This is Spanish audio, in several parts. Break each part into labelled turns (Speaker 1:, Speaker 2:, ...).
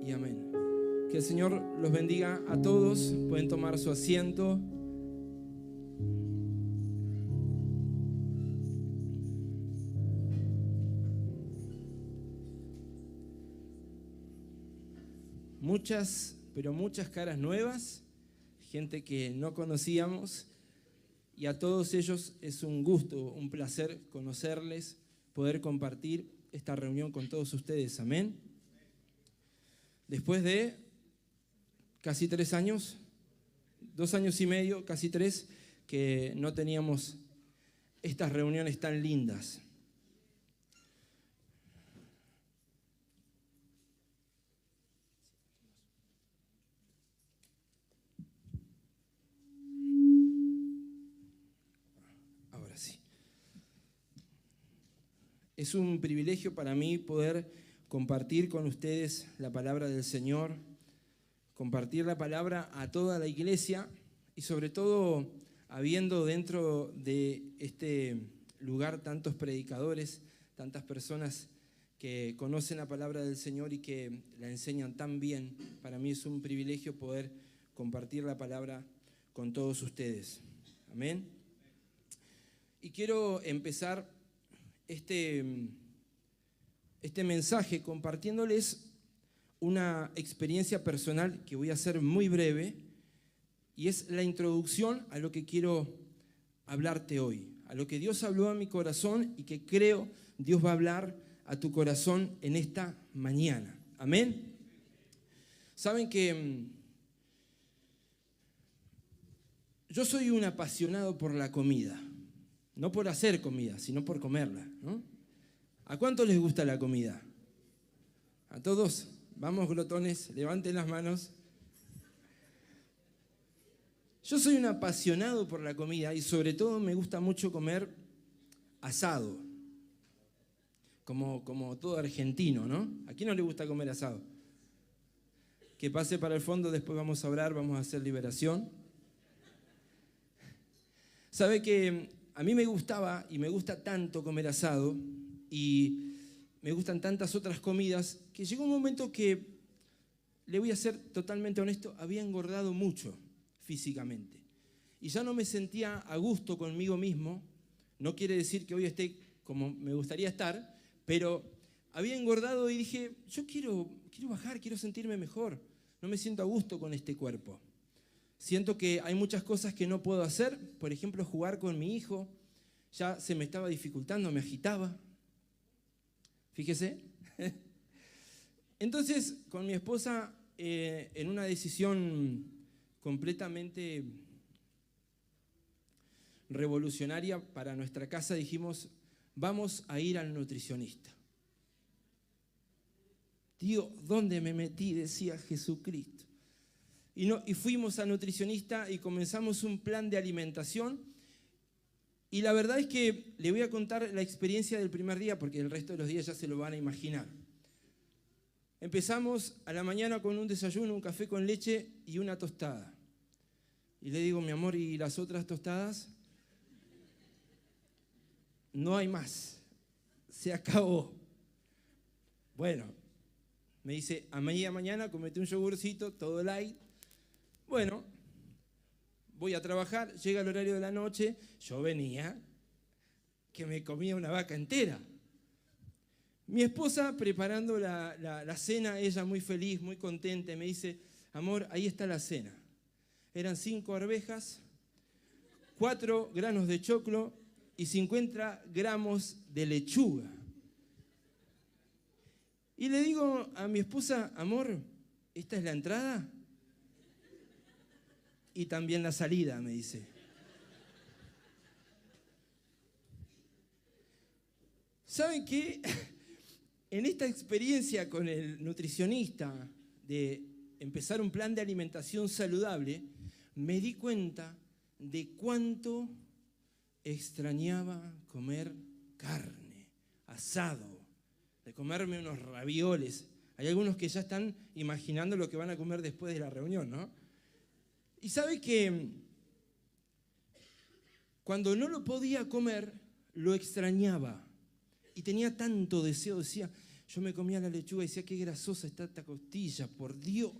Speaker 1: y amén. Que el Señor los bendiga a todos. Pueden tomar su asiento. Muchas, pero muchas caras nuevas, gente que no conocíamos, y a todos ellos es un gusto, un placer conocerles, poder compartir esta reunión con todos ustedes. Amén. Después de casi 3 años, 2 años y medio, casi 3, que no teníamos estas reuniones tan lindas. Ahora sí. Es un privilegio para mí poder compartir con ustedes la palabra del Señor, compartir la palabra a toda la iglesia y sobre todo habiendo dentro de este lugar tantos predicadores, tantas personas que conocen la palabra del Señor y que la enseñan tan bien. Para mí es un privilegio poder compartir la palabra con todos ustedes. Amén. Y quiero empezar este mensaje compartiéndoles una experiencia personal que voy a hacer muy breve, y es la introducción a lo que quiero hablarte hoy, a lo que Dios habló a mi corazón y que creo Dios va a hablar a tu corazón en esta mañana. Amén. Saben que yo soy un apasionado por la comida, no por hacer comida, sino por comerla, ¿no? ¿A cuántos les gusta la comida? ¿A todos? Vamos, glotones, levanten las manos. Yo soy un apasionado por la comida y sobre todo me gusta mucho comer asado, como todo argentino, ¿no? ¿A quién no le gusta comer asado? Que pase para el fondo, después vamos a orar, vamos a hacer liberación. ¿Sabe que a mí me gustaba y me gusta tanto comer asado y me gustan tantas otras comidas que llegó un momento que, le voy a ser totalmente honesto, había engordado mucho físicamente y ya no me sentía a gusto conmigo mismo? No quiere decir que hoy esté como me gustaría estar, pero había engordado y dije, yo quiero bajar, quiero sentirme mejor. No me siento a gusto con este cuerpo. Siento que hay muchas cosas que no puedo hacer, por ejemplo, jugar con mi hijo, ya se me estaba dificultando, me agitaba. Fíjese. Entonces, con mi esposa, en una decisión completamente revolucionaria para nuestra casa, dijimos, vamos a ir al nutricionista. Dios, ¿dónde me metí? Decía Jesucristo. Y fuimos al nutricionista y comenzamos un plan de alimentación. Y la verdad es que le voy a contar la experiencia del primer día, porque el resto de los días ya se lo van a imaginar. Empezamos a la mañana con un desayuno, un café con leche y una tostada. Y le digo, mi amor, ¿y las otras tostadas? No hay más, se acabó. Bueno, me dice, a media mañana comete un yogurcito, todo light. Bueno, voy a trabajar, llega el horario de la noche, yo venía que me comía una vaca entera. Mi esposa preparando la cena, ella muy feliz, muy contenta, me dice, amor, ahí está la cena. Eran 5 arvejas, 4 granos de choclo y 50 gramos de lechuga. Y le digo a mi esposa, amor, ¿esta es la entrada? Y también la salida, me dice. ¿Saben qué? En esta experiencia con el nutricionista de empezar un plan de alimentación saludable, me di cuenta de cuánto extrañaba comer carne, asado, de comerme unos ravioles. Hay algunos que ya están imaginando lo que van a comer después de la reunión, ¿no? Y sabe que cuando no lo podía comer, lo extrañaba. Y tenía tanto deseo, decía, Yo me comía la lechuga y decía, qué grasosa está esta costilla, por Dios.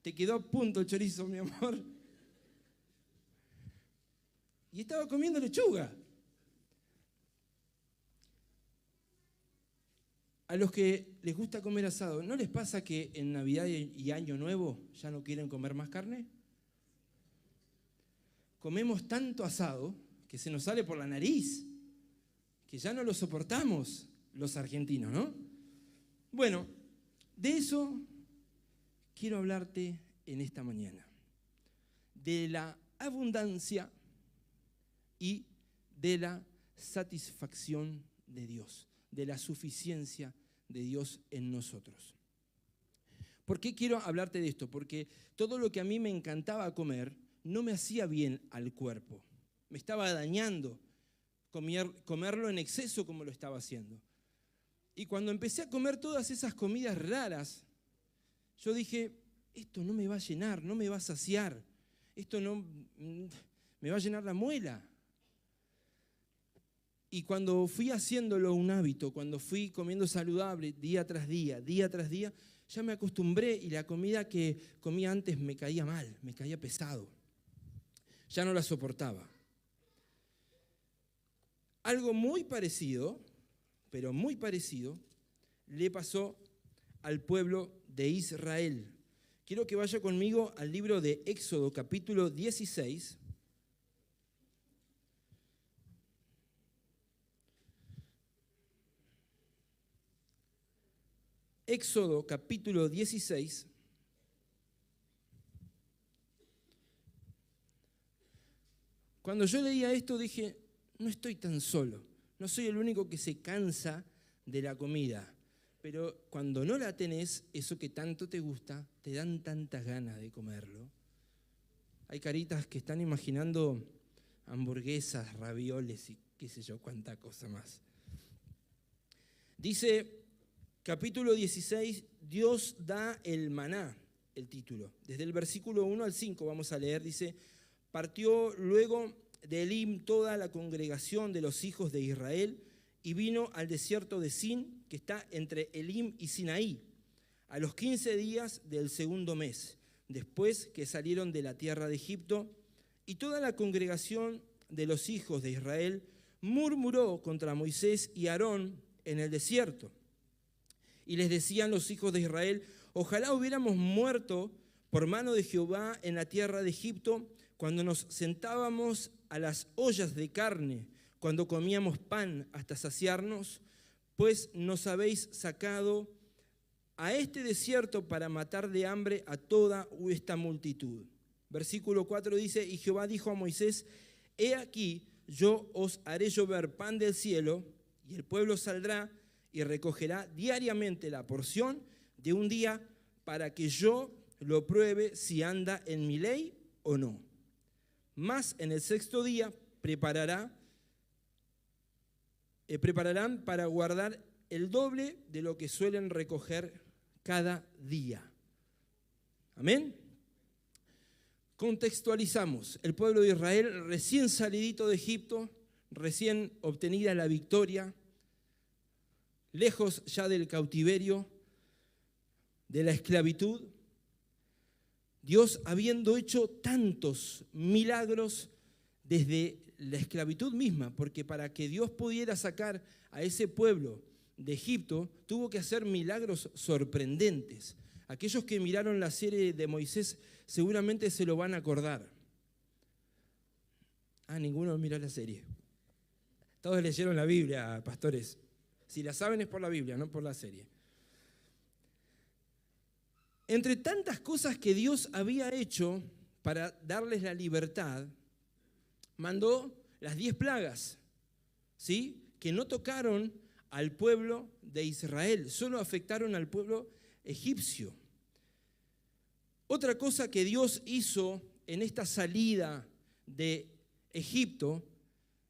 Speaker 1: Te quedó a punto el chorizo, mi amor. Y estaba comiendo lechuga. A los que les gusta comer asado, ¿no les pasa que en Navidad y Año Nuevo ya no quieren comer más carne? Comemos tanto asado que se nos sale por la nariz, que ya no lo soportamos los argentinos, ¿no? Bueno, de eso quiero hablarte en esta mañana. De la abundancia y de la satisfacción de Dios, de la suficiencia de Dios en nosotros. ¿Por qué quiero hablarte de esto? Porque todo lo que a mí me encantaba comer no me hacía bien al cuerpo. Me estaba dañando comerlo en exceso como lo estaba haciendo. Y cuando empecé a comer todas esas comidas raras, yo dije, esto no me va a llenar, no me va a saciar, esto no me va a llenar la muela. Y cuando fui haciéndolo un hábito, cuando fui comiendo saludable día tras día, ya me acostumbré y la comida que comía antes me caía mal, me caía pesado. Ya no la soportaba. Algo muy parecido, pero muy parecido, le pasó al pueblo de Israel. Quiero que vaya conmigo al libro de Éxodo, capítulo 16. Éxodo, capítulo 16. Cuando yo leía esto dije, no estoy tan solo, no soy el único que se cansa de la comida, pero cuando no la tenés, eso que tanto te gusta, te dan tantas ganas de comerlo. Hay caritas que están imaginando hamburguesas, ravioles y qué sé yo, cuánta cosa más. Dice, capítulo 16, Dios da el maná, el título. Desde el versículo 1 al 5 vamos a leer, dice, partió luego de Elim toda la congregación de los hijos de Israel y vino al desierto de Sin, que está entre Elim y Sinaí, a los 15 días del segundo mes, después que salieron de la tierra de Egipto, y toda la congregación de los hijos de Israel murmuró contra Moisés y Aarón en el desierto. Y les decían los hijos de Israel, ojalá hubiéramos muerto por mano de Jehová en la tierra de Egipto, cuando nos sentábamos a las ollas de carne, cuando comíamos pan hasta saciarnos, pues nos habéis sacado a este desierto para matar de hambre a toda esta multitud. Versículo 4 dice, y Jehová dijo a Moisés, he aquí, yo os haré llover pan del cielo, y el pueblo saldrá y recogerá diariamente la porción de un día para que yo lo pruebe si anda en mi ley o no. Mas en el sexto día prepararán para guardar el doble de lo que suelen recoger cada día. Amén. Contextualizamos. El pueblo de Israel recién salidito de Egipto, recién obtenida la victoria, lejos ya del cautiverio, de la esclavitud. Dios habiendo hecho tantos milagros desde la esclavitud misma, porque para que Dios pudiera sacar a ese pueblo de Egipto, tuvo que hacer milagros sorprendentes. Aquellos que miraron la serie de Moisés seguramente se lo van a acordar. Ninguno miró la serie. Todos leyeron la Biblia, pastores. Si la saben es por la Biblia, no por la serie. Entre tantas cosas que Dios había hecho para darles la libertad, mandó las 10 plagas, ¿sí? Que no tocaron al pueblo de Israel, solo afectaron al pueblo egipcio. Otra cosa que Dios hizo en esta salida de Egipto,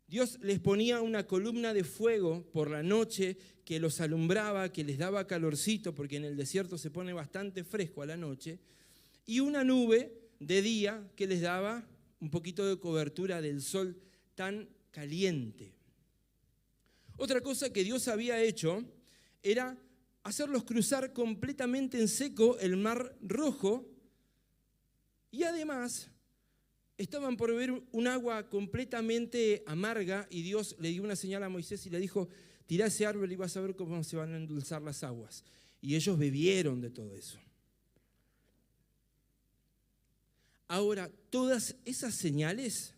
Speaker 1: Dios les ponía una columna de fuego por la noche que los alumbraba, que les daba calorcito, porque en el desierto se pone bastante fresco a la noche, y una nube de día que les daba un poquito de cobertura del sol tan caliente. Otra cosa que Dios había hecho era hacerlos cruzar completamente en seco el Mar Rojo, y además estaban por beber un agua completamente amarga, y Dios le dio una señal a Moisés y le dijo: tirá ese árbol y vas a ver cómo se van a endulzar las aguas. Y ellos bebieron de todo eso. Ahora, todas esas señales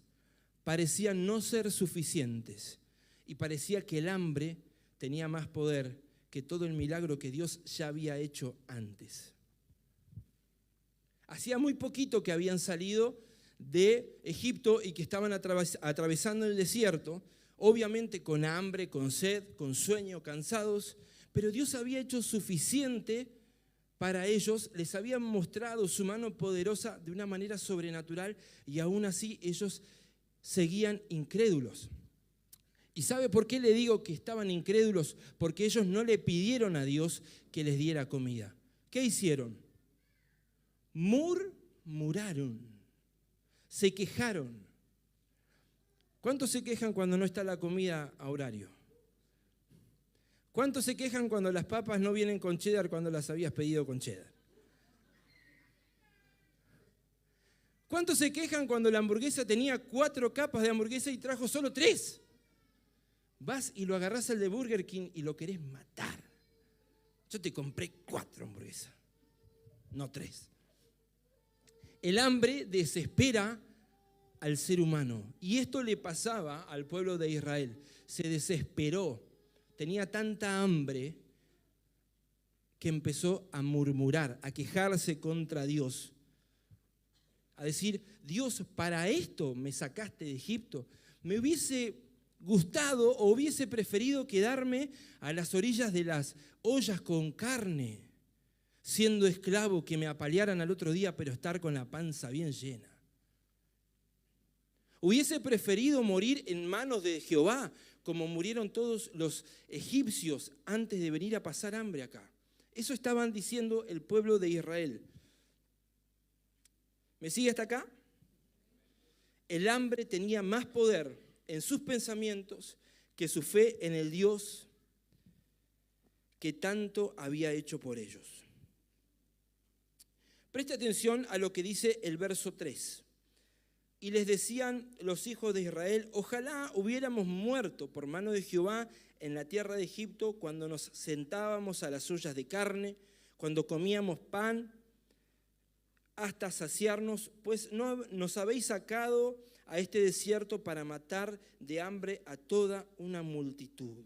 Speaker 1: parecían no ser suficientes, y parecía que el hambre tenía más poder que todo el milagro que Dios ya había hecho antes. Hacía muy poquito que habían salido de Egipto y que estaban atravesando el desierto, obviamente con hambre, con sed, con sueño, cansados, pero Dios había hecho suficiente para ellos, les había mostrado su mano poderosa de una manera sobrenatural, y aún así ellos seguían incrédulos. ¿Y sabe por qué le digo que estaban incrédulos? Porque ellos no le pidieron a Dios que les diera comida. ¿Qué hicieron? Murmuraron, se quejaron. ¿Cuántos se quejan cuando no está la comida a horario? ¿Cuántos se quejan cuando las papas no vienen con cheddar cuando las habías pedido con cheddar? ¿Cuántos se quejan cuando la hamburguesa tenía 4 capas de hamburguesa y trajo solo 3? Vas y lo agarrás al de Burger King y lo querés matar. Yo te compré 4 hamburguesas, no 3. El hambre desespera al ser humano, y esto le pasaba al pueblo de Israel. Se desesperó, tenía tanta hambre que empezó a murmurar, a quejarse contra Dios, a decir: Dios, para esto me sacaste de Egipto. Me hubiese gustado o hubiese preferido quedarme a las orillas de las ollas con carne, siendo esclavo, que me apalearan al otro día, pero estar con la panza bien llena. Hubiese preferido morir en manos de Jehová, como murieron todos los egipcios antes de venir a pasar hambre acá. Eso estaban diciendo el pueblo de Israel. ¿Me sigue hasta acá? El hambre tenía más poder en sus pensamientos que su fe en el Dios que tanto había hecho por ellos. Preste atención a lo que dice el verso 3. Y les decían los hijos de Israel: ojalá hubiéramos muerto por mano de Jehová en la tierra de Egipto, cuando nos sentábamos a las ollas de carne, cuando comíamos pan hasta saciarnos, pues no nos habéis sacado a este desierto para matar de hambre a toda una multitud.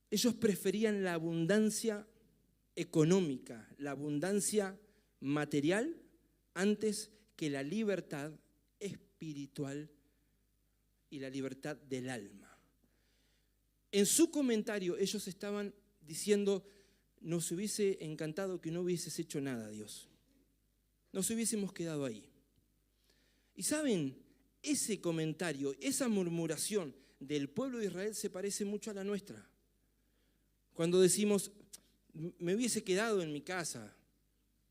Speaker 1: Ellos preferían la abundancia económica, la abundancia material, antes que la libertad espiritual y la libertad del alma. En su comentario ellos estaban diciendo: nos hubiese encantado que no hubieses hecho nada, Dios. Nos hubiésemos quedado ahí. Y saben, ese comentario, esa murmuración del pueblo de Israel se parece mucho a la nuestra. Cuando decimos: me hubiese quedado en mi casa,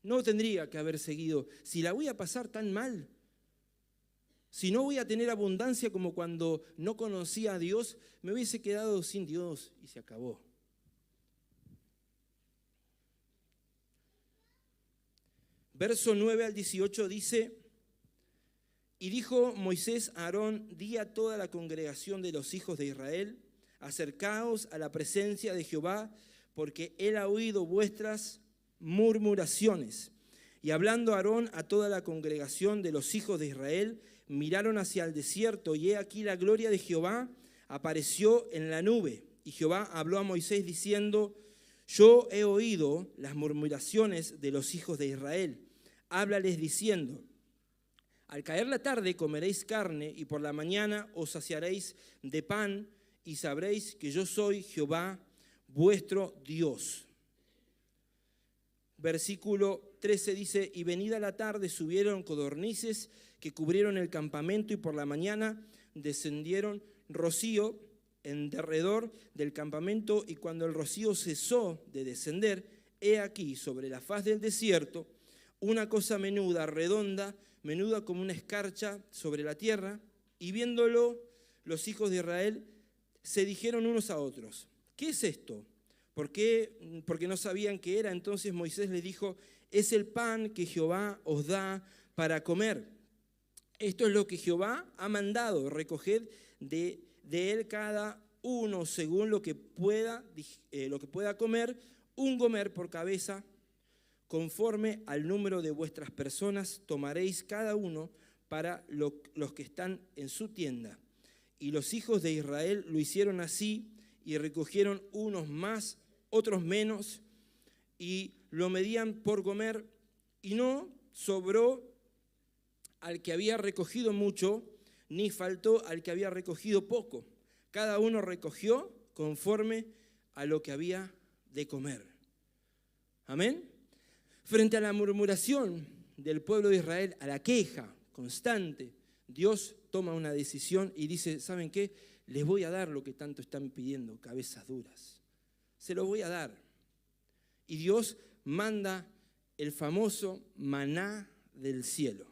Speaker 1: no tendría que haber seguido. Si la voy a pasar tan mal, si no voy a tener abundancia como cuando no conocía a Dios, me hubiese quedado sin Dios y se acabó. Verso 9 al 18 dice: y dijo Moisés a Aarón: di a toda la congregación de los hijos de Israel: acercaos a la presencia de Jehová, porque él ha oído vuestras murmuraciones. Y hablando Aarón a toda la congregación de los hijos de Israel, miraron hacia el desierto, y he aquí la gloria de Jehová apareció en la nube. Y Jehová habló a Moisés diciendo: yo he oído las murmuraciones de los hijos de Israel. Háblales diciendo: al caer la tarde comeréis carne, y por la mañana os saciaréis de pan, y sabréis que yo soy Jehová vuestro Dios. Versículo 13 dice: y venida la tarde subieron codornices que cubrieron el campamento, y por la mañana descendieron rocío en derredor del campamento, y cuando el rocío cesó de descender, he aquí sobre la faz del desierto una cosa menuda, redonda, menuda como una escarcha sobre la tierra, y viéndolo los hijos de Israel se dijeron unos a otros: ¿qué es esto? ¿Por qué? Porque no sabían qué era. Entonces Moisés les dijo: es el pan que Jehová os da para comer. Esto es lo que Jehová ha mandado: recoged de él cada uno según lo que pueda comer, un gomer por cabeza, conforme al número de vuestras personas tomaréis cada uno para los que están en su tienda. Y los hijos de Israel lo hicieron así, y recogieron unos más, otros menos, y lo medían por gomer, y no sobró al que había recogido mucho, ni faltó al que había recogido poco. Cada uno recogió conforme a lo que había de comer. Amén. Frente a la murmuración del pueblo de Israel, a la queja constante, Dios toma una decisión y dice: ¿saben qué? Les voy a dar lo que tanto están pidiendo, cabezas duras. Se lo voy a dar. Y Dios manda el famoso maná del cielo,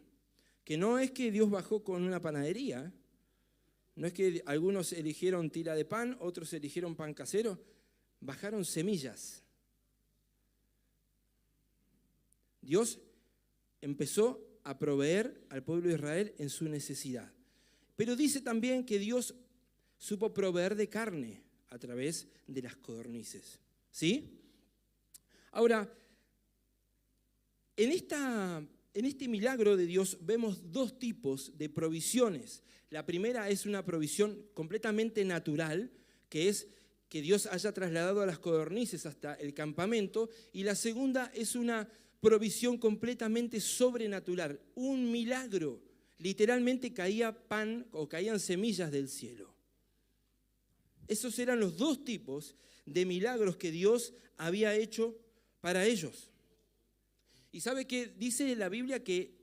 Speaker 1: que no es que Dios bajó con una panadería, ¿eh? No es que algunos eligieron tira de pan, otros eligieron pan casero, bajaron semillas. Dios empezó a proveer al pueblo de Israel en su necesidad. Pero dice también que Dios supo proveer de carne a través de las codornices. ¿Sí? Ahora, en este milagro de Dios vemos dos tipos de provisiones. La primera es una provisión completamente natural, que es que Dios haya trasladado a las codornices hasta el campamento, y la segunda es una provisión completamente sobrenatural, un milagro. Literalmente caía pan o caían semillas del cielo. Esos eran los dos tipos de milagros que Dios había hecho para ellos. Y sabe que dice la Biblia que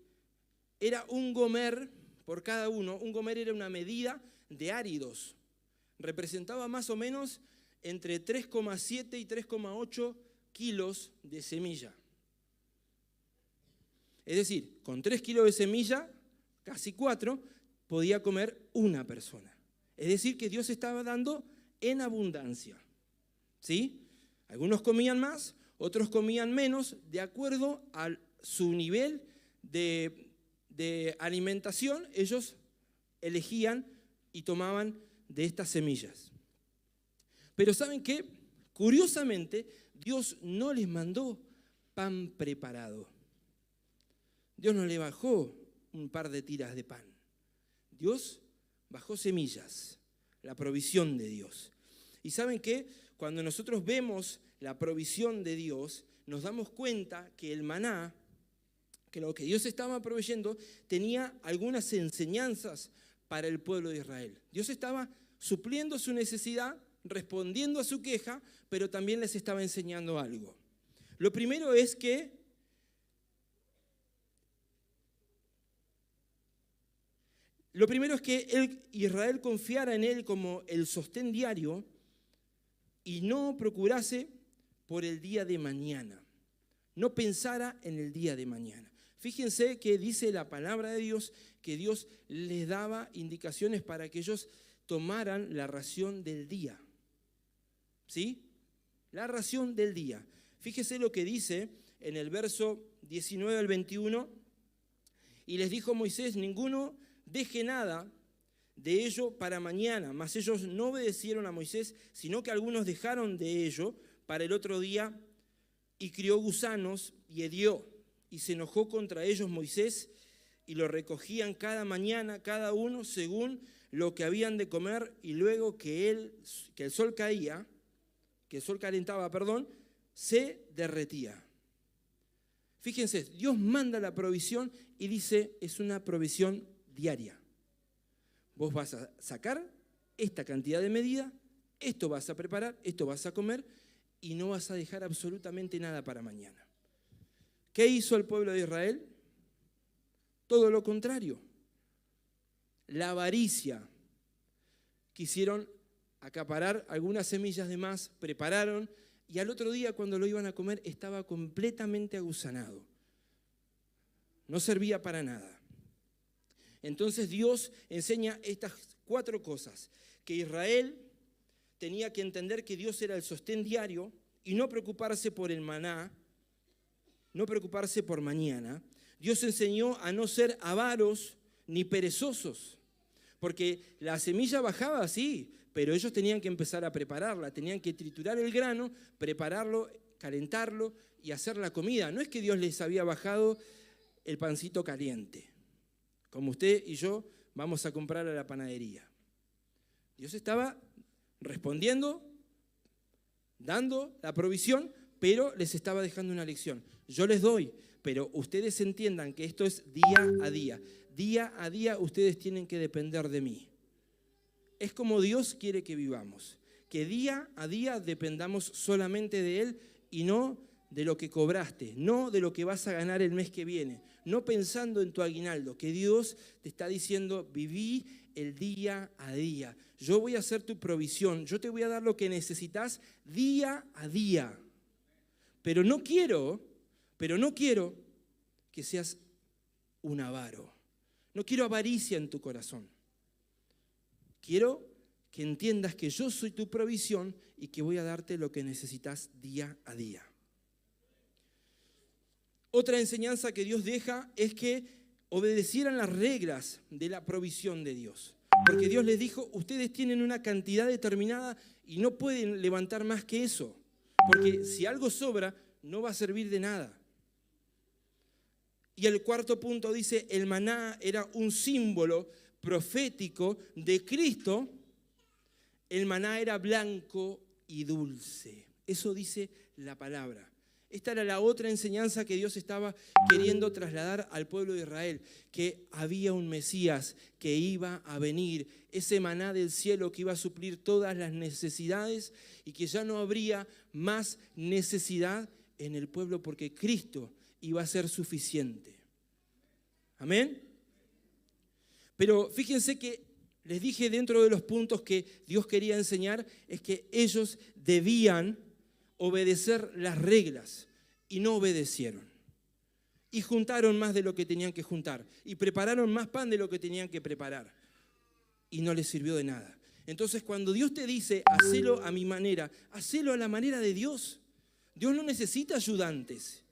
Speaker 1: era un gomer por cada uno. Un gomer era una medida de áridos. Representaba más o menos entre 3,7 y 3,8 kilos de semilla. Es decir, con 3 kilos de semilla, casi 4, podía comer una persona. Es decir, que Dios estaba dando en abundancia. ¿Sí? Algunos comían más, otros comían menos, de acuerdo a su nivel de alimentación. Ellos elegían y tomaban de estas semillas. Pero ¿saben qué? Curiosamente, Dios no les mandó pan preparado. Dios no le bajó un par de tiras de pan. Dios bajó semillas, la provisión de Dios. ¿Y saben qué? Cuando nosotros vemos la provisión de Dios, nos damos cuenta que el maná, que lo que Dios estaba proveyendo, tenía algunas enseñanzas para el pueblo de Israel. Dios estaba supliendo su necesidad, respondiendo a su queja, pero también les estaba enseñando algo. Lo primero es que Israel confiara en él como el sostén diario y no procurase por el día de mañana. No pensara en el día de mañana. Fíjense que dice la palabra de Dios que Dios les daba indicaciones para que ellos tomaran la ración del día. ¿Sí? La ración del día. Fíjese lo que dice en el verso 19 al 21. Y les dijo Moisés: ninguno deje nada de ello para mañana. Mas ellos no obedecieron a Moisés, sino que algunos dejaron de ello para el otro día, y crió gusanos y hedió. Y se enojó contra ellos Moisés, y lo recogían cada mañana, cada uno, según lo que habían de comer, y luego que el sol calentaba, se derretía. Fíjense, Dios manda la provisión y dice: es una provisión diaria. Vos vas a sacar esta cantidad de medida, esto vas a preparar, esto vas a comer, y no vas a dejar absolutamente nada para mañana. ¿Qué hizo el pueblo de Israel? Todo lo contrario. La avaricia. Quisieron acaparar algunas semillas de más, prepararon, y al otro día cuando lo iban a comer estaba completamente agusanado. No servía para nada. Entonces Dios enseña estas 4 cosas. Que Israel tenía que entender que Dios era el sostén diario y no preocuparse por el maná, no preocuparse por mañana. Dios enseñó a no ser avaros ni perezosos, porque la semilla bajaba así, pero ellos tenían que empezar a prepararla, tenían que triturar el grano, prepararlo, calentarlo y hacer la comida. No es que Dios les había bajado el pancito caliente, como usted y yo vamos a comprar a la panadería. Dios estaba respondiendo, dando la provisión, pero les estaba dejando una lección. Yo les doy, pero ustedes entiendan que esto es día a día. Día a día ustedes tienen que depender de mí. Es como Dios quiere que vivamos, que día a día dependamos solamente de Él y no de lo que cobraste, no de lo que vas a ganar el mes que viene, no pensando en tu aguinaldo, que Dios te está diciendo, viví el día a día. Yo voy a hacer tu provisión, yo te voy a dar lo que necesitas día a día. Pero no quiero que seas un avaro. No quiero avaricia en tu corazón. Quiero que entiendas que yo soy tu provisión y que voy a darte lo que necesitas día a día. Otra enseñanza que Dios deja es que obedecieran las reglas de la provisión de Dios. Porque Dios les dijo, ustedes tienen una cantidad determinada y no pueden levantar más que eso. Porque si algo sobra, no va a servir de nada. Y el 4 punto dice, el maná era un símbolo profético de Cristo. El maná era blanco y dulce. Eso dice la palabra. Esta era la otra enseñanza que Dios estaba queriendo trasladar al pueblo de Israel, que había un Mesías que iba a venir, ese maná del cielo que iba a suplir todas las necesidades y que ya no habría más necesidad en el pueblo porque Cristo iba a ser suficiente. Amén. Pero fíjense que les dije dentro de los puntos que Dios quería enseñar es que ellos debían obedecer las reglas y no obedecieron. Y juntaron más de lo que tenían que juntar y prepararon más pan de lo que tenían que preparar y no les sirvió de nada. Entonces cuando Dios te dice, hacelo a mi manera, hacelo a la manera de Dios. Dios no necesita ayudantes.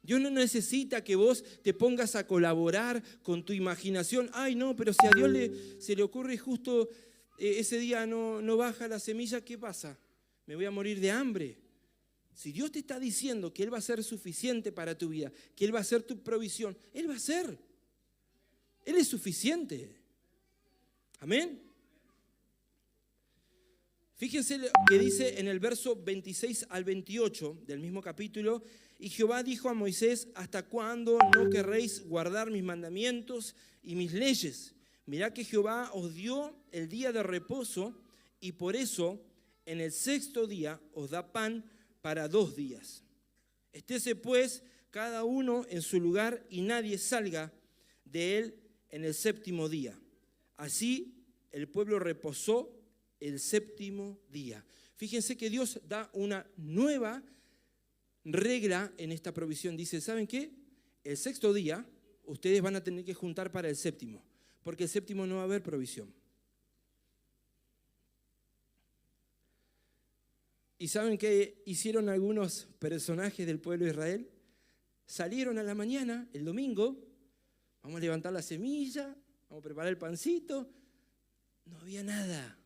Speaker 1: Dios no necesita que vos te pongas a colaborar con tu imaginación. Ay, no, pero si a Dios se le ocurre justo ese día no baja la semilla, ¿qué pasa? Me voy a morir de hambre. Si Dios te está diciendo que Él va a ser suficiente para tu vida, que Él va a ser tu provisión, Él va a ser. Él es suficiente. Amén. Fíjense lo que dice en el verso 26 al 28 del mismo capítulo. Y Jehová dijo a Moisés, ¿hasta cuándo no querréis guardar mis mandamientos y mis leyes? Mirá que Jehová os dio el día de reposo y por eso en el 6º día os da pan para 2 días. Estése pues cada uno en su lugar y nadie salga de él en el 7º día. Así el pueblo reposó el 7º día. Fíjense que Dios da una nueva regla en esta provisión. Dice, ¿saben qué? El 6º día ustedes van a tener que juntar para el 7º, porque el 7º no va a haber provisión. ¿Y saben qué hicieron algunos personajes del pueblo de Israel? Salieron a la mañana, el domingo, vamos a levantar la semilla, vamos a preparar el pancito. No había nada.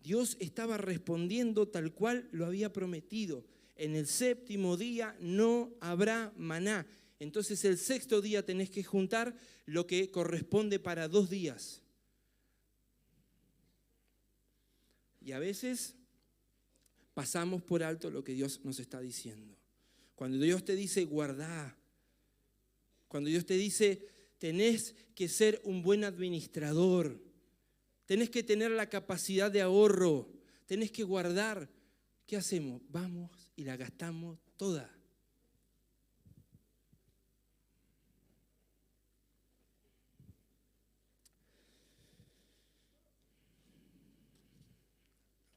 Speaker 1: Dios estaba respondiendo tal cual lo había prometido. En el 7º día no habrá maná. Entonces el 6º día tenés que juntar lo que corresponde para 2 días. Y a veces pasamos por alto lo que Dios nos está diciendo. Cuando Dios te dice guardá, cuando Dios te dice tenés que ser un buen administrador, tenés que tener la capacidad de ahorro, tenés que guardar, ¿qué hacemos? Vamos y la gastamos toda.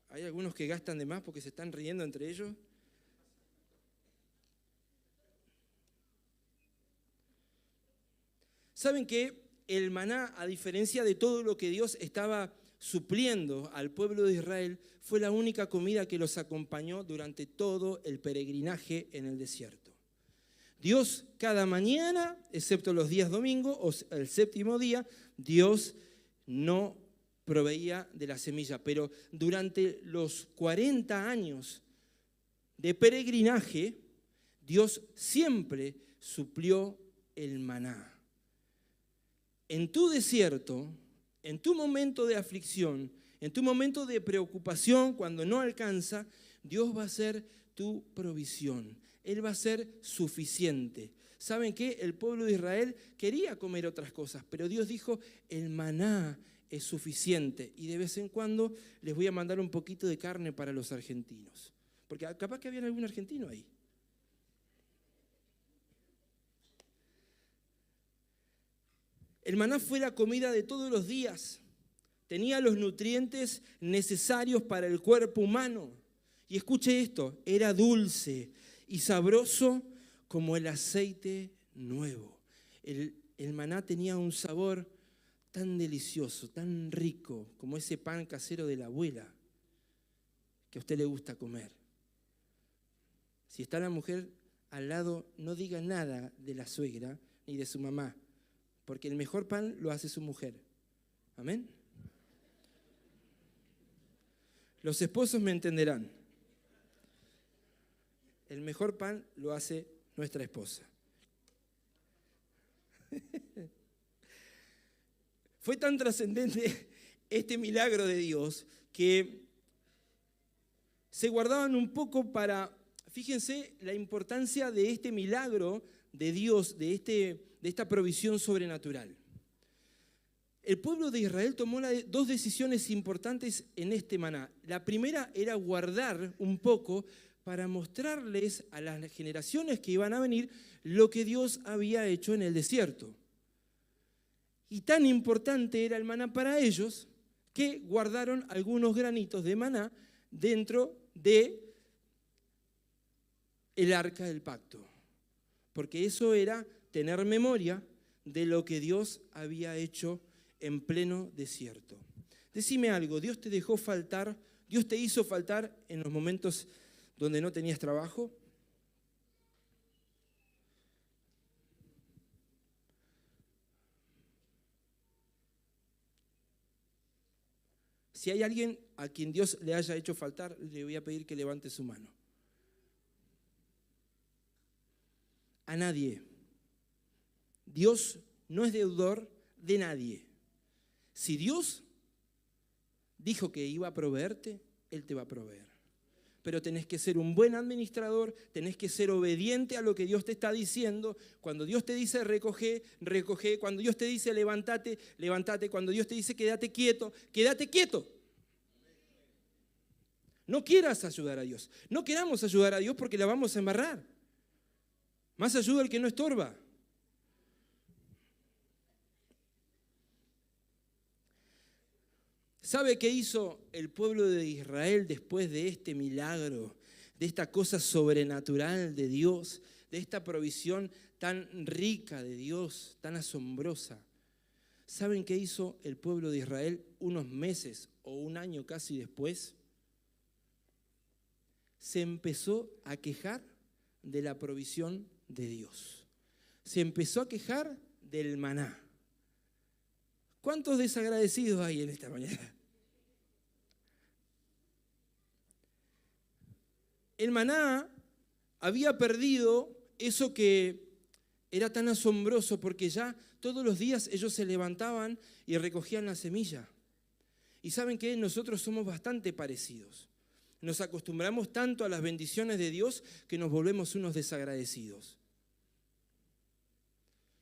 Speaker 1: Hay algunos que gastan de más porque se están riendo entre ellos. ¿Saben qué? el maná, a diferencia de todo lo que Dios estaba supliendo al pueblo de Israel, fue la única comida que los acompañó durante todo el peregrinaje en el desierto. Dios cada mañana, excepto los días domingos o el séptimo día, Dios no proveía de la semilla. Pero durante los 40 años de peregrinaje, Dios siempre suplió el maná. En tu desierto, en tu momento de aflicción, en tu momento de preocupación, cuando no alcanza, Dios va a ser tu provisión. Él va a ser suficiente. ¿Saben qué? El pueblo de Israel quería comer otras cosas, pero Dios dijo, el maná es suficiente. Y de vez en cuando les voy a mandar un poquito de carne para los argentinos. Porque capaz que había algún argentino ahí. El maná fue la comida de todos los días. Tenía los nutrientes necesarios para el cuerpo humano. Y escuche esto, era dulce y sabroso como el aceite nuevo. El maná tenía un sabor tan delicioso, tan rico, como ese pan casero de la abuela que a usted le gusta comer. Si está la mujer al lado, no diga nada de la suegra ni de su mamá, porque el mejor pan lo hace su mujer. ¿Amén? Los esposos me entenderán. El mejor pan lo hace nuestra esposa. Fue tan trascendente este milagro de Dios que se guardaban un poco para, fíjense la importancia de este milagro de Dios, de esta provisión sobrenatural. El pueblo de Israel tomó dos decisiones importantes en este maná. La primera era guardar un poco para mostrarles a las generaciones que iban a venir lo que Dios había hecho en el desierto. Y tan importante era el maná para ellos que guardaron algunos granitos de maná dentro del arca del pacto. Porque eso era tener memoria de lo que Dios había hecho en pleno desierto. Decime algo, ¿Dios te dejó faltar? ¿Dios te hizo faltar en los momentos donde no tenías trabajo? Si hay alguien a quien Dios le haya hecho faltar, le voy a pedir que levante su mano. A nadie. Dios no es deudor de nadie. Si Dios dijo que iba a proveerte, Él te va a proveer. Pero tenés que ser un buen administrador, tenés que ser obediente a lo que Dios te está diciendo. Cuando Dios te dice recoge, recoge. Cuando Dios te dice levántate, levántate. Cuando Dios te dice quédate quieto, quédate quieto. No quieras ayudar a Dios. No queramos ayudar a Dios porque la vamos a embarrar. Más ayuda el que no estorba. ¿Sabe qué hizo el pueblo de Israel después de este milagro, de esta cosa sobrenatural de Dios, de esta provisión tan rica de Dios, tan asombrosa? ¿Saben qué hizo el pueblo de Israel unos meses o un año casi después? Se empezó a quejar de la provisión de Dios. Se empezó a quejar del maná. ¿Cuántos desagradecidos hay en esta mañana? El maná había perdido eso que era tan asombroso porque ya todos los días ellos se levantaban y recogían la semilla. Y ¿saben qué? Nosotros somos bastante parecidos. Nos acostumbramos tanto a las bendiciones de Dios que nos volvemos unos desagradecidos.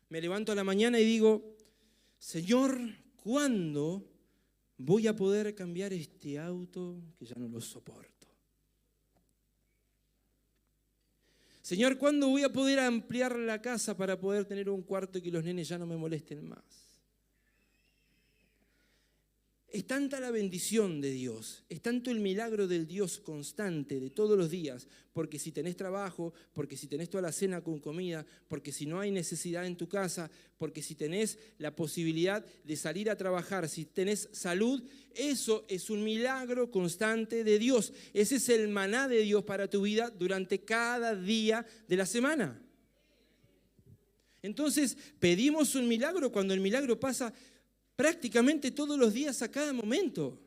Speaker 1: Me levanto a la mañana y digo, Señor, ¿cuándo voy a poder cambiar este auto que ya no lo soporto? Señor, ¿cuándo voy a poder ampliar la casa para poder tener un cuarto y que los nenes ya no me molesten más? Es tanta la bendición de Dios, es tanto el milagro del Dios constante de todos los días, porque si tenés trabajo, porque si tenés toda la cena con comida, porque si no hay necesidad en tu casa, porque si tenés la posibilidad de salir a trabajar, si tenés salud, eso es un milagro constante de Dios. Ese es el maná de Dios para tu vida durante cada día de la semana. Entonces, pedimos un milagro cuando el milagro pasa prácticamente todos los días a cada momento.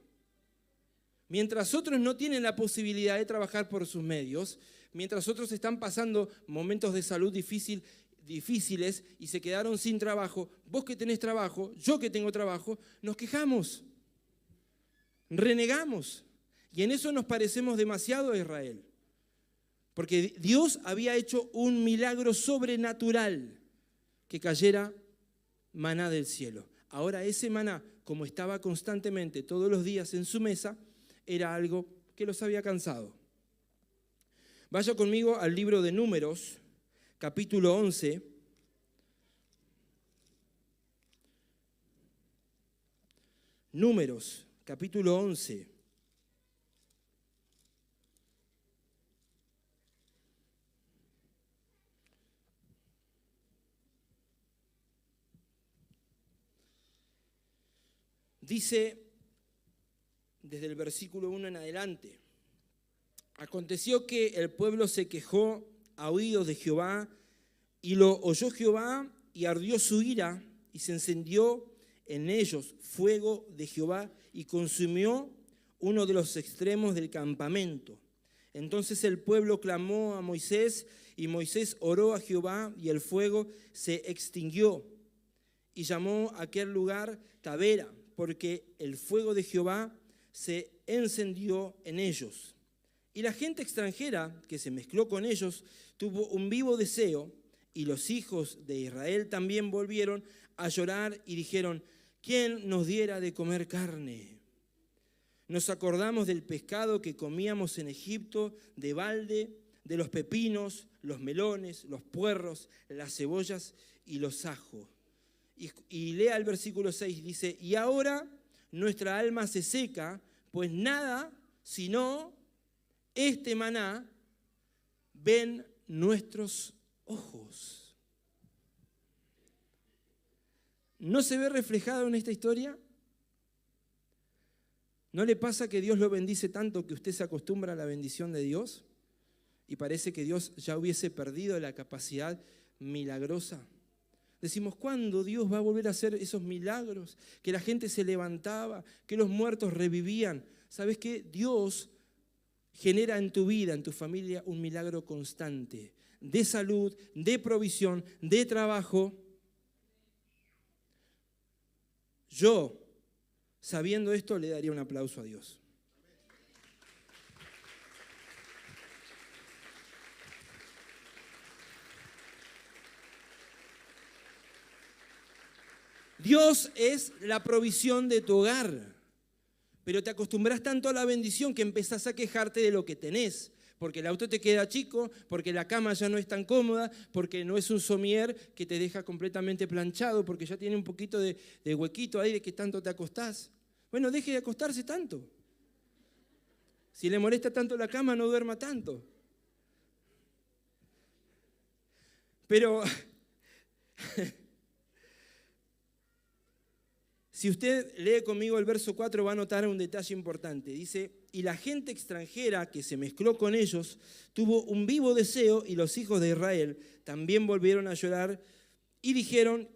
Speaker 1: Mientras otros no tienen la posibilidad de trabajar por sus medios, mientras otros están pasando momentos de salud difíciles y se quedaron sin trabajo, vos que tenés trabajo, yo que tengo trabajo, nos quejamos, renegamos. Y en eso nos parecemos demasiado a Israel. Porque Dios había hecho un milagro sobrenatural, que cayera maná del cielo. Ahora ese maná, como estaba constantemente todos los días en su mesa, era algo que los había cansado. Vaya conmigo al libro de Números, capítulo 11. Números, capítulo 11. Dice, desde el versículo 1 en adelante, aconteció que el pueblo se quejó a oídos de Jehová, y lo oyó Jehová, y ardió su ira, y se encendió en ellos fuego de Jehová, y consumió uno de los extremos del campamento. Entonces el pueblo clamó a Moisés, y Moisés oró a Jehová, y el fuego se extinguió, y llamó a aquel lugar Tabera, porque el fuego de Jehová se encendió en ellos. Y la gente extranjera que se mezcló con ellos tuvo un vivo deseo, y los hijos de Israel también volvieron a llorar y dijeron, ¿quién nos diera de comer carne? Nos acordamos del pescado que comíamos en Egipto, de balde, de los pepinos, los melones, los puerros, las cebollas y los ajos. Y lea el versículo 6, dice, y ahora nuestra alma se seca, pues nada sino este maná ven nuestros ojos. ¿No se ve reflejado en esta historia? ¿No le pasa que Dios lo bendice tanto que usted se acostumbra a la bendición de Dios? Y parece que Dios ya hubiese perdido la capacidad milagrosa. Decimos, ¿cuándo Dios va a volver a hacer esos milagros? Que la gente se levantaba, que los muertos revivían. ¿Sabes qué? Dios genera en tu vida, en tu familia, un milagro constante de salud, de provisión, de trabajo. Yo, sabiendo esto, le daría un aplauso a Dios. Dios es la provisión de tu hogar, pero te acostumbras tanto a la bendición que empezás a quejarte de lo que tenés, porque el auto te queda chico, porque la cama ya no es tan cómoda, porque no es un somier que te deja completamente planchado, porque ya tiene un poquito de huequito ahí de que tanto te acostás. Bueno, deje de acostarse tanto. Si le molesta tanto la cama, no duerma tanto. Pero si usted lee conmigo el verso 4, va a notar un detalle importante. Dice, y la gente extranjera que se mezcló con ellos tuvo un vivo deseo, y los hijos de Israel también volvieron a llorar y dijeron,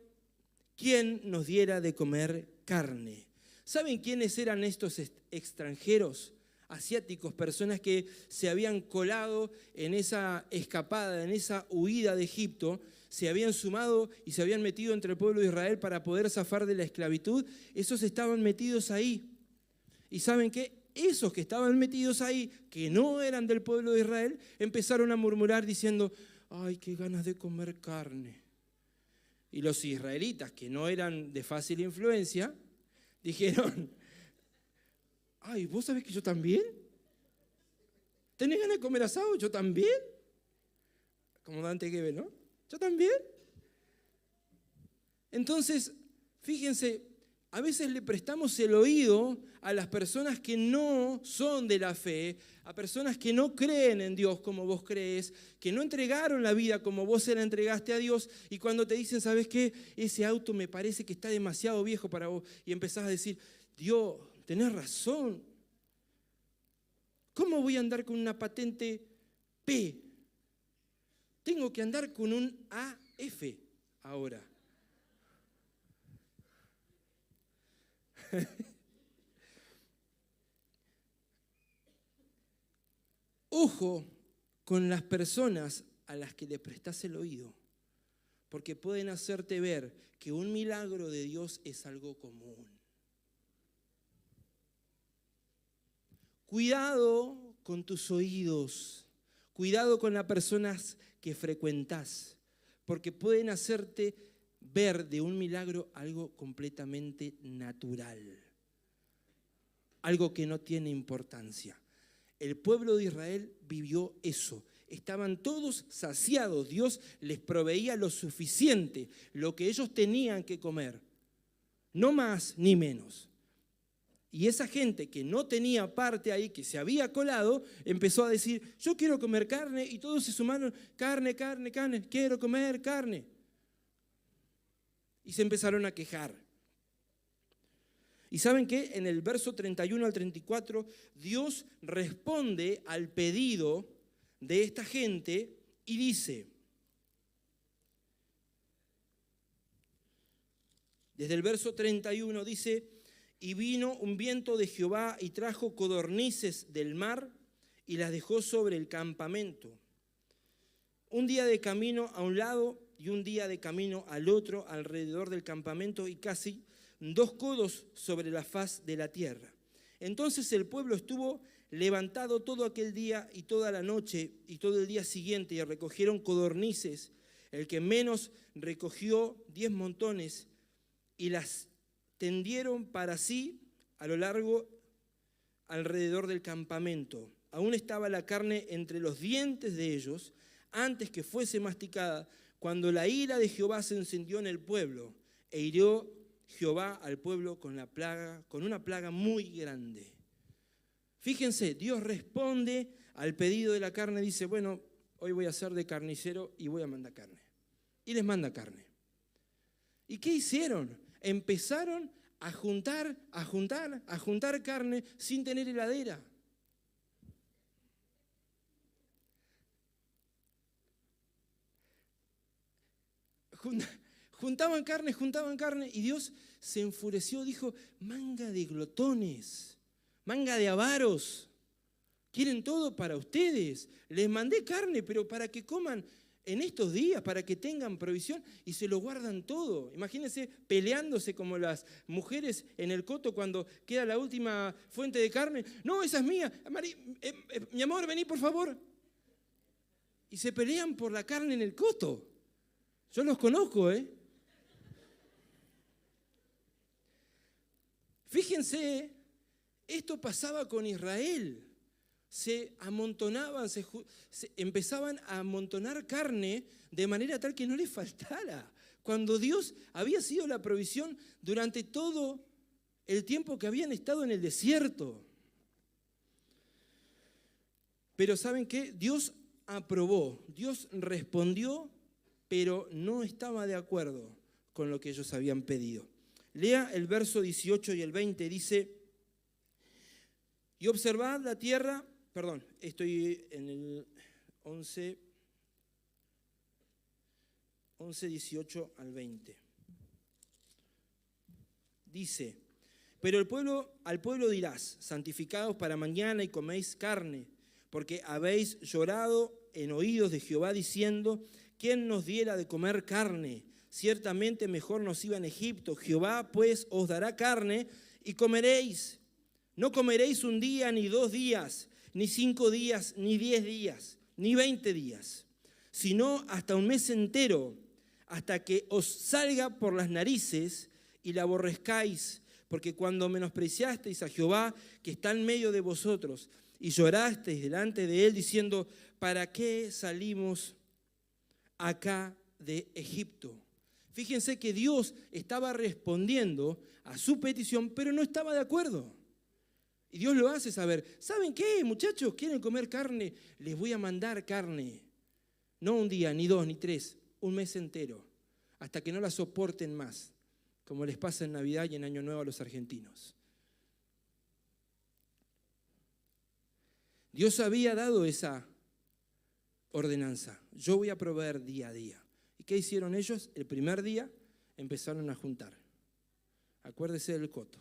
Speaker 1: ¿quién nos diera de comer carne? ¿Saben quiénes eran estos extranjeros? Asiáticos, personas que se habían colado en esa escapada, en esa huida de Egipto, se habían sumado y se habían metido entre el pueblo de Israel para poder zafar de la esclavitud. Esos estaban metidos ahí. ¿Y saben qué? Esos que estaban metidos ahí, que no eran del pueblo de Israel, empezaron a murmurar diciendo, ¡ay, qué ganas de comer carne! Y los israelitas, que no eran de fácil influencia, dijeron, ¡ay, vos sabés que yo también! ¿Tenés ganas de comer asado? ¿Yo también? Como Dante Gebel, ¿no? ¿Yo también? Entonces, fíjense A veces le prestamos el oído a las personas que no son de la fe, a personas que no creen en Dios como vos crees, que no entregaron la vida como vos se la entregaste a Dios, y cuando te dicen, ¿sabes qué? Ese auto me parece que está demasiado viejo para vos, y empezás a decir, Dios, tenés razón. ¿Cómo voy a andar con una patente P? Tengo que andar con un AF ahora. Ojo con las personas a las que le prestás el oído, porque pueden hacerte ver que un milagro de Dios es algo común. Cuidado con tus oídos, cuidado con las personas que frecuentás, porque pueden hacerte ver de un milagro algo completamente natural, algo que no tiene importancia. El pueblo de Israel vivió eso. Estaban todos saciados. Dios les proveía lo suficiente, lo que ellos tenían que comer. No más ni menos. Y esa gente que no tenía parte ahí, que se había colado, empezó a decir, yo quiero comer carne, y todos se sumaron, carne, carne, carne, quiero comer carne. Y se empezaron a quejar. ¿Y saben qué? En el verso 31 al 34, Dios responde al pedido de esta gente y dice, desde el verso 31 dice, y vino un viento de Jehová y trajo codornices del mar y las dejó sobre el campamento. Un día de camino a un lado y un día de camino al otro alrededor del campamento y casi 2 codos sobre la faz de la tierra. Entonces el pueblo estuvo levantado todo aquel día y toda la noche y todo el día siguiente y recogieron codornices. El que menos recogió 10 montones y las tendieron para sí a lo largo alrededor del campamento. Aún estaba la carne entre los dientes de ellos antes que fuese masticada, cuando la ira de Jehová se encendió en el pueblo e hirió Jehová al pueblo con una plaga muy grande. Fíjense, Dios responde al pedido de la carne, dice, bueno, hoy voy a ser de carnicero y voy a mandar carne. Y les manda carne. ¿Y qué hicieron? Empezaron a juntar carne sin tener heladera. Juntaban carne y Dios se enfureció, dijo, manga de glotones, manga de avaros, quieren todo para ustedes, les mandé carne, pero para que coman en estos días, para que tengan provisión y se lo guardan todo. Imagínense peleándose como las mujeres en el coto cuando queda la última fuente de carne. No, esa es mía, mi amor, vení por favor. Y se pelean por la carne en el coto. Yo los conozco, ¿eh? Fíjense, esto pasaba con Israel. Se amontonaban, se empezaban a amontonar carne de manera tal que no les faltara. Cuando Dios había sido la provisión durante todo el tiempo que habían estado en el desierto. Pero ¿saben qué? Dios aprobó, Dios respondió, pero no estaba de acuerdo con lo que ellos habían pedido. Lea el verso 18 y el 20, dice, y observad la tierra, perdón, estoy en el 11, 18 al 20. Dice, pero al pueblo dirás, santificaos para mañana y coméis carne, porque habéis llorado en oídos de Jehová diciendo, ¿quién nos diera de comer carne? Ciertamente mejor nos iba en Egipto. Jehová pues os dará carne y comeréis. No comeréis un día, ni 2 días, ni 5 días, ni 10 días, ni 20 días, sino hasta un mes entero, hasta que os salga por las narices y la aborrezcáis, porque cuando menospreciasteis a Jehová, que está en medio de vosotros, y llorasteis delante de él, diciendo, ¿para qué salimos acá de Egipto? Fíjense que Dios estaba respondiendo a su petición, pero no estaba de acuerdo. Y Dios lo hace saber. ¿Saben qué, muchachos? ¿Quieren comer carne? Les voy a mandar carne. No un día, ni 2, ni 3, un mes entero, hasta que no la soporten más, como les pasa en Navidad y en Año Nuevo a los argentinos. Dios había dado esa ordenanza. Yo voy a proveer día a día. ¿Y qué hicieron ellos? El primer día empezaron a juntar. Acuérdese del coto.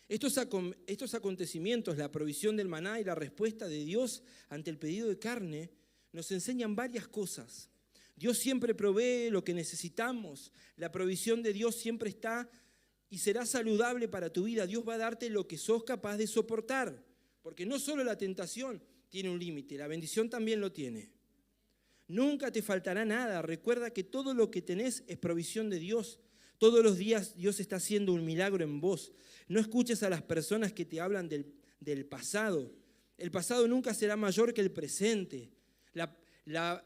Speaker 1: Estos acontecimientos, la provisión del maná y la respuesta de Dios ante el pedido de carne, nos enseñan varias cosas. Dios siempre provee lo que necesitamos. La provisión de Dios siempre está y será saludable para tu vida. Dios va a darte lo que sos capaz de soportar. Porque no solo la tentación tiene un límite, la bendición también lo tiene. Nunca te faltará nada. Recuerda que todo lo que tenés es provisión de Dios. Todos los días Dios está haciendo un milagro en vos. No escuches a las personas que te hablan del pasado. El pasado nunca será mayor que el presente. La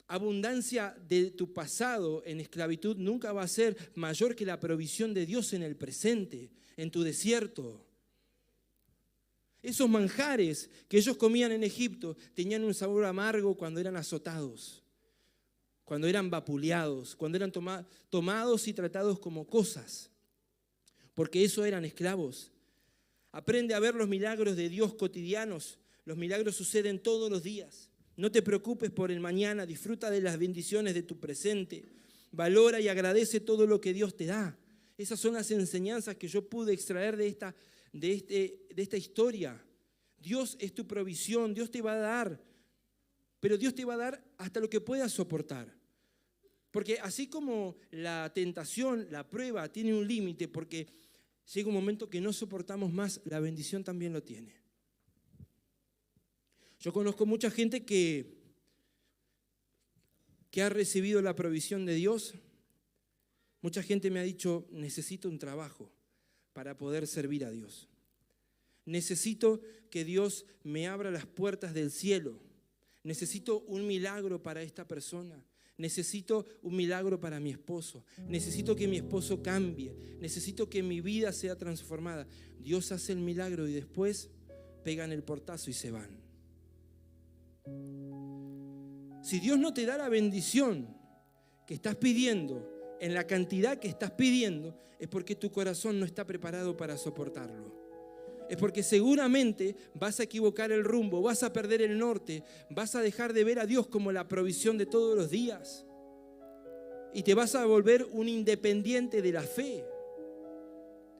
Speaker 1: abundancia de tu pasado en esclavitud nunca va a ser mayor que la provisión de Dios en el presente, en tu desierto. Esos manjares que ellos comían en Egipto tenían un sabor amargo cuando eran azotados, cuando eran vapuleados, cuando eran tomados y tratados como cosas, porque eso eran esclavos. Aprende a ver los milagros de Dios cotidianos. Los milagros suceden todos los días. No te preocupes por el mañana, disfruta de las bendiciones de tu presente. Valora y agradece todo lo que Dios te da. Esas son las enseñanzas que yo pude extraer de esta historia. Dios es tu provisión, Dios te va a dar, pero Dios te va a dar hasta lo que puedas soportar. Porque así como la tentación, la prueba tiene un límite, porque llega un momento que no soportamos más, la bendición también lo tiene. Yo conozco mucha gente que ha recibido la provisión de Dios. Mucha gente me ha dicho, necesito un trabajo para poder servir a Dios. Necesito que Dios me abra las puertas del cielo. Necesito un milagro para esta persona. Necesito un milagro para mi esposo. Necesito que mi esposo cambie. Necesito que mi vida sea transformada. Dios hace el milagro y después pegan el portazo y se van. Si Dios no te da la bendición que estás pidiendo, en la cantidad que estás pidiendo, es porque tu corazón no está preparado para soportarlo. Es porque seguramente vas a equivocar el rumbo, vas a perder el norte, vas a dejar de ver a Dios como la provisión de todos los días. Y te vas a volver un independiente de la fe.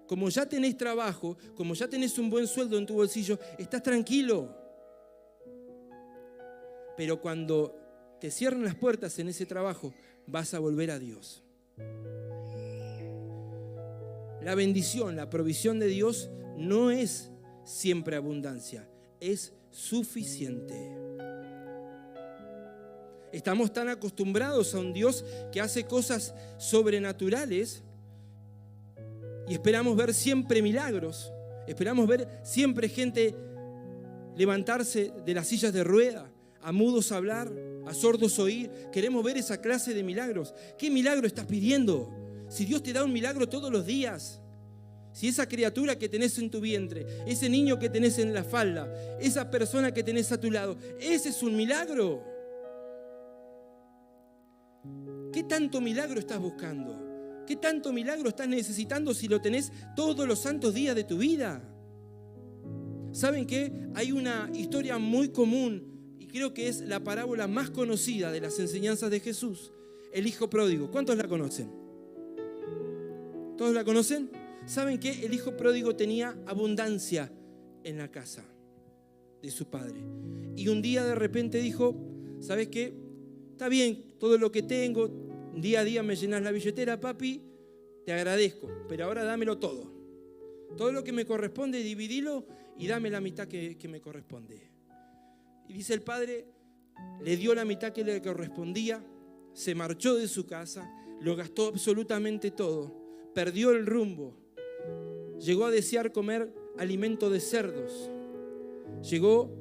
Speaker 1: Como ya tenés trabajo, como ya tenés un buen sueldo en tu bolsillo, estás tranquilo. Pero cuando te cierran las puertas en ese trabajo, vas a volver a Dios. La bendición, la provisión de Dios no es siempre abundancia, es suficiente. Estamos tan acostumbrados a un Dios que hace cosas sobrenaturales y esperamos ver siempre milagros, esperamos ver siempre gente levantarse de las sillas de rueda, a mudos hablar, a sordos oír. Queremos ver esa clase de milagros. ¿Qué milagro estás pidiendo? Si Dios te da un milagro todos los días, si esa criatura que tenés en tu vientre, ese niño que tenés en la falda, esa persona que tenés a tu lado, ese es un milagro. ¿Qué tanto milagro estás buscando? ¿Qué tanto milagro estás necesitando si lo tenés todos los santos días de tu vida? ¿Saben qué? Hay una historia muy común y creo que es la parábola más conocida de las enseñanzas de Jesús, el hijo pródigo. ¿Cuántos la conocen? ¿Todos la conocen? ¿Saben qué? El hijo pródigo tenía abundancia en la casa de su padre. Y un día de repente dijo, ¿sabes qué? Está bien, todo lo que tengo, día a día me llenas la billetera, papi, te agradezco, pero ahora dámelo todo. Todo lo que me corresponde, dividilo y dame la mitad que me corresponde. Y dice el padre, le dio la mitad que le correspondía, se marchó de su casa, lo gastó absolutamente todo, perdió el rumbo. Llegó a desear comer alimento de cerdos. Llegó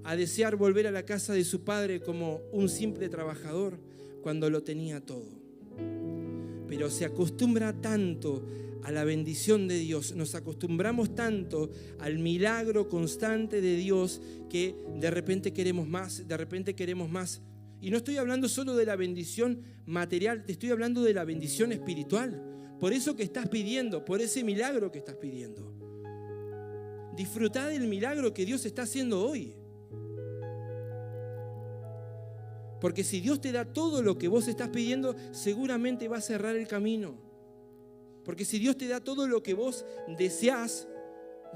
Speaker 1: a desear volver a la casa de su padre como un simple trabajador cuando lo tenía todo. Pero se acostumbra tanto a la bendición de Dios, nos acostumbramos tanto al milagro constante de Dios que de repente queremos más, de repente queremos más. Y no estoy hablando solo de la bendición material, te estoy hablando de la bendición espiritual. Por eso que estás pidiendo, por ese milagro que estás pidiendo. Disfrutá del milagro que Dios está haciendo hoy. Porque si Dios te da todo lo que vos estás pidiendo, seguramente va a cerrar el camino. Porque si Dios te da todo lo que vos deseás,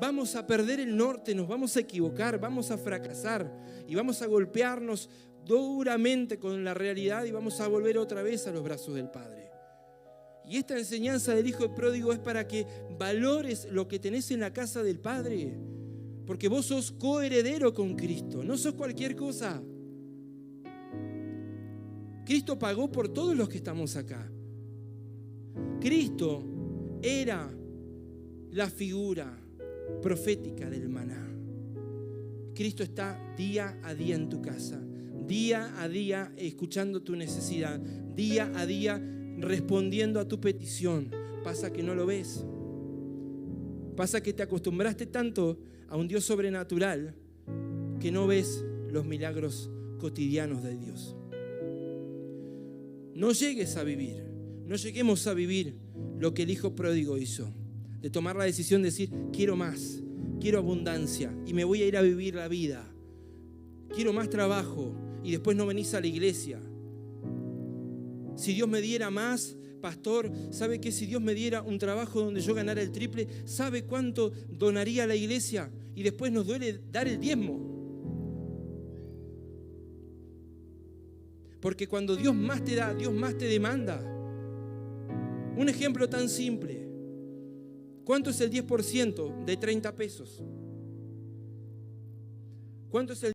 Speaker 1: vamos a perder el norte, nos vamos a equivocar, vamos a fracasar y vamos a golpearnos duramente con la realidad y vamos a volver otra vez a los brazos del Padre. Y esta enseñanza del Hijo Pródigo es para que valores lo que tenés en la casa del Padre. Porque vos sos coheredero con Cristo, no sos cualquier cosa. Cristo pagó por todos los que estamos acá. Cristo era la figura profética del maná. Cristo está día a día en tu casa, día a día escuchando tu necesidad, día a día respondiendo a tu petición. Pasa que no lo ves. Pasa que te acostumbraste tanto a un Dios sobrenatural que no ves los milagros cotidianos de Dios. No lleguemos a vivir lo que el Hijo Pródigo hizo, de tomar la decisión de decir, quiero más, quiero abundancia y me voy a ir a vivir la vida. Quiero más trabajo y después no venís a la iglesia. Si Dios me diera más, pastor, ¿sabe qué? Si Dios me diera un trabajo donde yo ganara el triple, ¿sabe cuánto donaría a la iglesia? Y después nos duele dar el diezmo. Porque cuando Dios más te da, Dios más te demanda. Un ejemplo tan simple. ¿Cuánto es el 10% de 30 pesos? ¿Cuánto es el